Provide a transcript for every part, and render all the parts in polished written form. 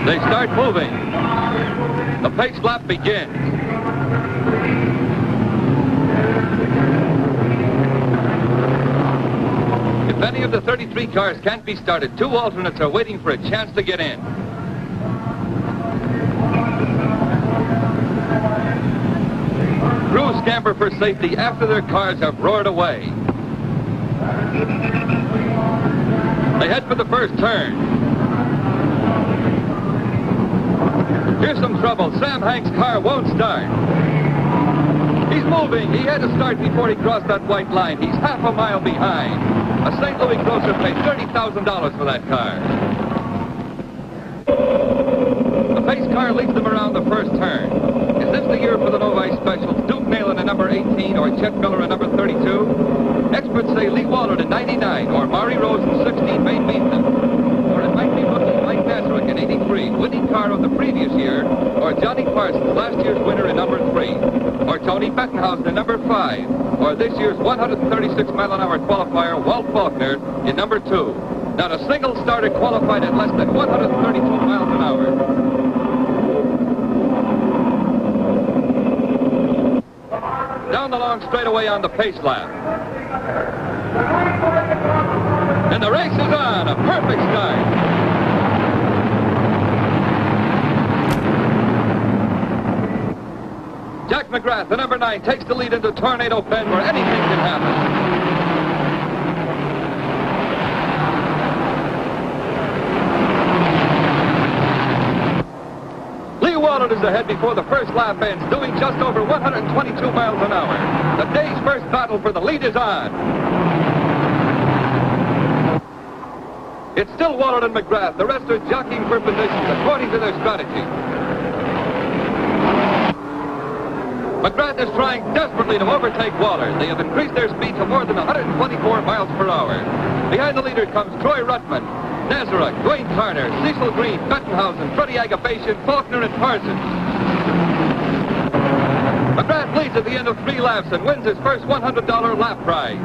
They start moving. The pace lap begins. If any of the 33 cars can't be started, 2 alternates are waiting for a chance to get in. Crews scamper for safety after their cars have roared away. They head for the first turn. Here's some trouble. Sam Hank's car won't start. He's moving. He had to start before he crossed that white line. He's half a mile behind. A St. Louis grocer paid $30,000 for that car. The pace car leads them around the first turn. Is this the year for the Novi Specials? Duke Nalen in number 18 or Chet Miller in number 32? Experts say Lee Wallard in 99 or Maury Rose in 16 may beat them. Or it might be rookie Mike Nazarick in 83, winning car of the previous year, or Johnny Parsons, last year's winner in number 3, or Tony Bettenhausen in number 5, or this year's 136-mile-an-hour qualifier, Walt Faulkner, in number 2. Not a single starter qualified at less than 132 miles an hour. Down the long straightaway on the pace lap. And the race is on. A perfect start. Jack McGrath, the number 9, takes the lead into Tornado Bend where anything can happen. Lee Wallard is ahead before the first lap ends, doing just over 122 miles an hour. The day's first battle for the lead is on. It's still Wallard and McGrath. The rest are jockeying for positions according to their strategy. McGrath is trying desperately to overtake Wallard. They have increased their speed to more than 124 miles per hour. Behind the leader comes Troy Ruttman, Nazarick, Dwayne Carter, Cecil Green, Bettenhausen, Freddie Agapation, Faulkner, and Parsons. McGrath leads at the end of 3 laps and wins his first $100 lap prize.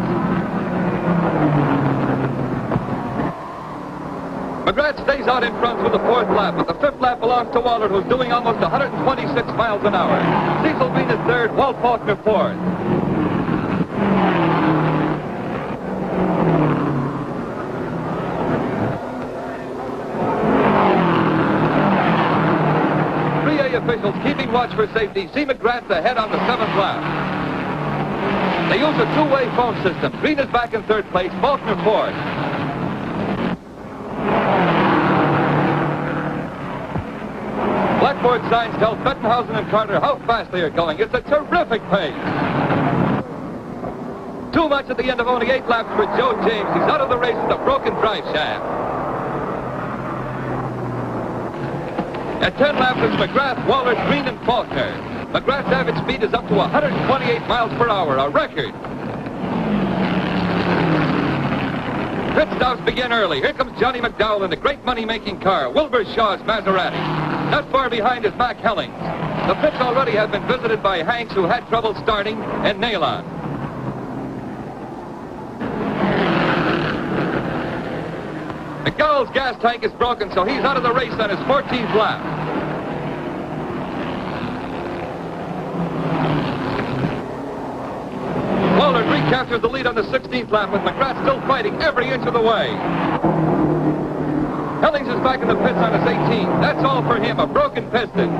McGrath stays out in front through the 4th lap, but the 5th lap belongs to Wallard, who's doing almost 126 miles an hour. Cecil Green is 3rd, Walt Faulkner 4th. Officials keeping watch for safety see McGrath ahead on the 7th lap. They use a 2-way phone system. Green is back in 3rd place, Faulkner 4th. Blackboard signs tell Bettenhausen and Carter how fast they are going. It's a terrific pace. Too much at the end of only 8 laps for Joe James. He's out of the race with a broken drive shaft. At 10 laps, it's McGrath, Wallard, Green, and Faulkner. McGrath's average speed is up to 128 miles per hour, a record. Pit stops begin early. Here comes Johnny McDowell in the great money-making car, Wilbur Shaw's Maserati. Not far behind is Mac Hellings. The pits already have been visited by Hanks, who had trouble starting, and Nalon. McDowell's gas tank is broken, so he's out of the race on his 14th lap. Wallard recaptures the lead on the 16th lap, with McGrath still fighting every inch of the way. Hellings is back in the pits on his 18. That's all for him, a broken piston.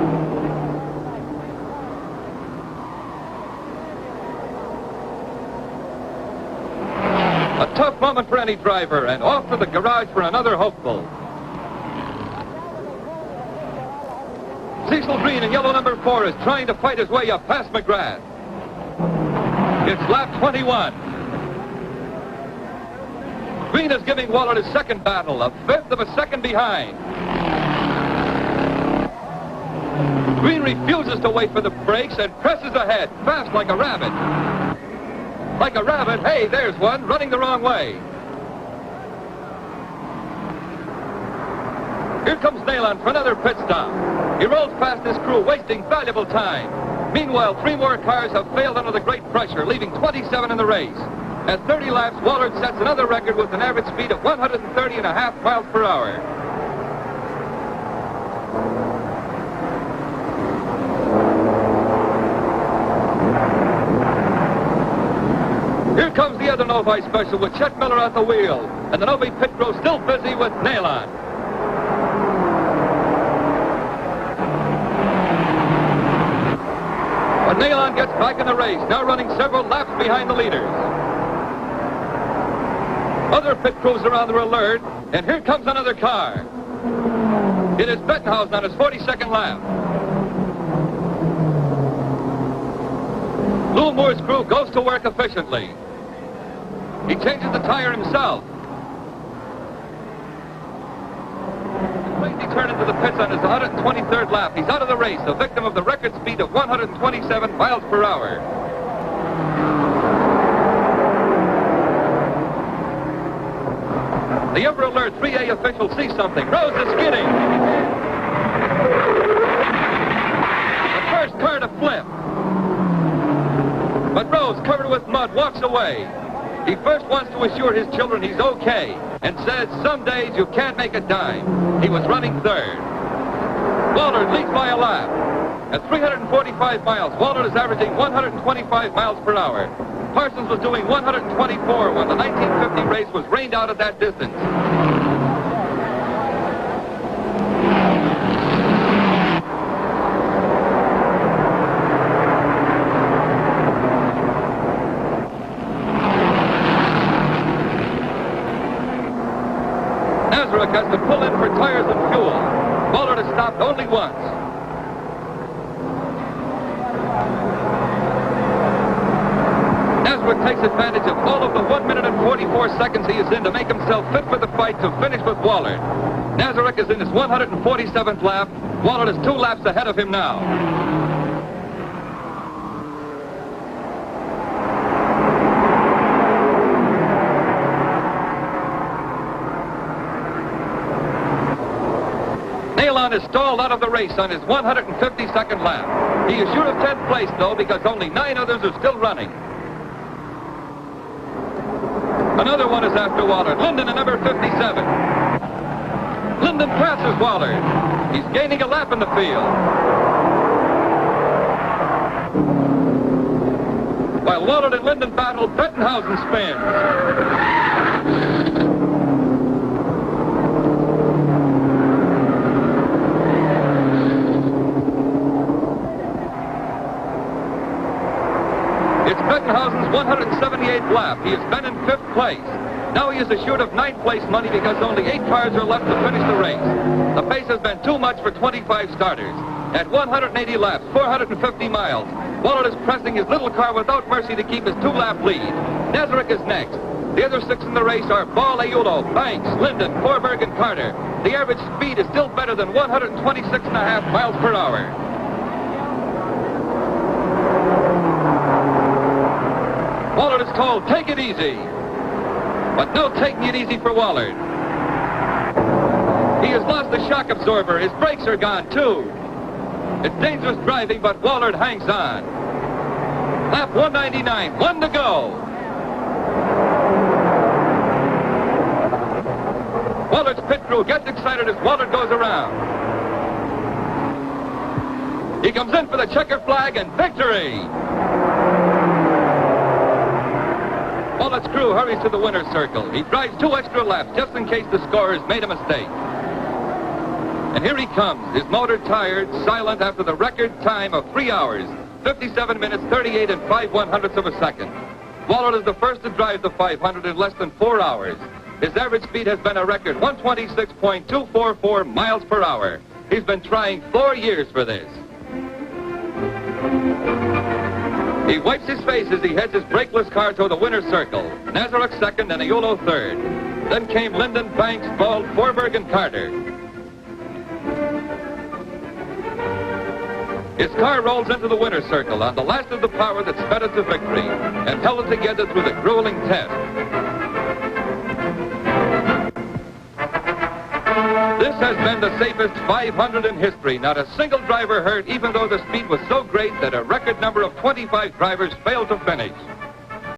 A tough moment for any driver, and off to the garage for another hopeful. Cecil Green in yellow number 4 is trying to fight his way up past McGrath. It's lap 21. Green is giving Wallard his second battle, a 1/5 of a second behind. Green refuses to wait for the brakes and presses ahead, fast like a rabbit. Like a rabbit, hey, there's one, running the wrong way. Here comes Nalon for another pit stop. He rolls past his crew, wasting valuable time. Meanwhile, 3 more cars have failed under the great pressure, leaving 27 in the race. At 30 laps, Wallard sets another record with an average speed of 130.5 miles per hour. Here comes the other Novi special with Chet Miller at the wheel. And the Novi pit crew still busy with Nailon. But Nailon gets back in the race, now running several laps behind the leaders. Other pit crews are on their alert, and here comes another car. It is Bettenhausen on his 42nd lap. Lou Moore's crew goes to work efficiently. He changes the tire himself. He turned into the pits on his 123rd lap. He's out of the race, a victim of the record speed of 127 miles per hour. The Ever Alert 3A official sees something. Rose is skidding. The first car to flip. But Rose, covered with mud, walks away. He first wants to assure his children he's okay and says some days you can't make a dime. He was running third. Wallard leads by a lap. At 345 miles, Wallard is averaging 125 miles per hour. Parsons was doing 124 when the 1950 race was rained out at that distance. Has to pull in for tires and fuel. Wallard has stopped only once. Nazareth takes advantage of all of the 1 minute and 44 seconds he is in to make himself fit for the fight to finish with Wallard. Nazareth is in his 147th lap. Wallard is 2 laps ahead of him now. Nailon is stalled out of the race on his 152nd lap. He is sure of 10th place, though, because only 9 others are still running. Another one is after Wallard. Linden at number 57. Linden passes Wallard. He's gaining a lap in the field. While Wallard and Linden battle, Bettenhausen spins. It's Bettenhausen's 178th lap. He has been in 5th place. Now he is assured of 9th place money because only 8 cars are left to finish the race. The pace has been too much for 25 starters. At 180 laps, 450 miles, Wallard is pressing his little car without mercy to keep his 2-lap lead. Nazareth is next. The other 6 in the race are Ball, Aiulo, Banks, Linden, Forberg, and Carter. The average speed is still better than 126.5 miles per hour. Wallard is told, take it easy. But no taking it easy for Wallard. He has lost the shock absorber. His brakes are gone, too. It's dangerous driving, but Wallard hangs on. Lap 199, 1 to go. Wallard's pit crew gets excited as Wallard goes around. He comes in for the checker flag and victory. Wallard's crew hurries to the winner's circle. He drives 2 extra laps just in case the scorers made a mistake. And here he comes, his motor tired, silent after the record time of 3 hours, 57 minutes, 38 and 5/100ths of a second. Wallard is the first to drive the 500 in less than 4 hours. His average speed has been a record 126.244 miles per hour. He's been trying 4 years for this. He wipes his face as he heads his brakeless car toward the winner's circle. Nazareth second and Aiulo third. Then came Linden, Banks, Ball, Forberg, and Carter. His car rolls into the winner's circle on the last of the power that sped it to victory and held it together through the grueling test. This has been the safest 500 in history. Not a single driver hurt, even though the speed was so great that a record number of 25 drivers failed to finish.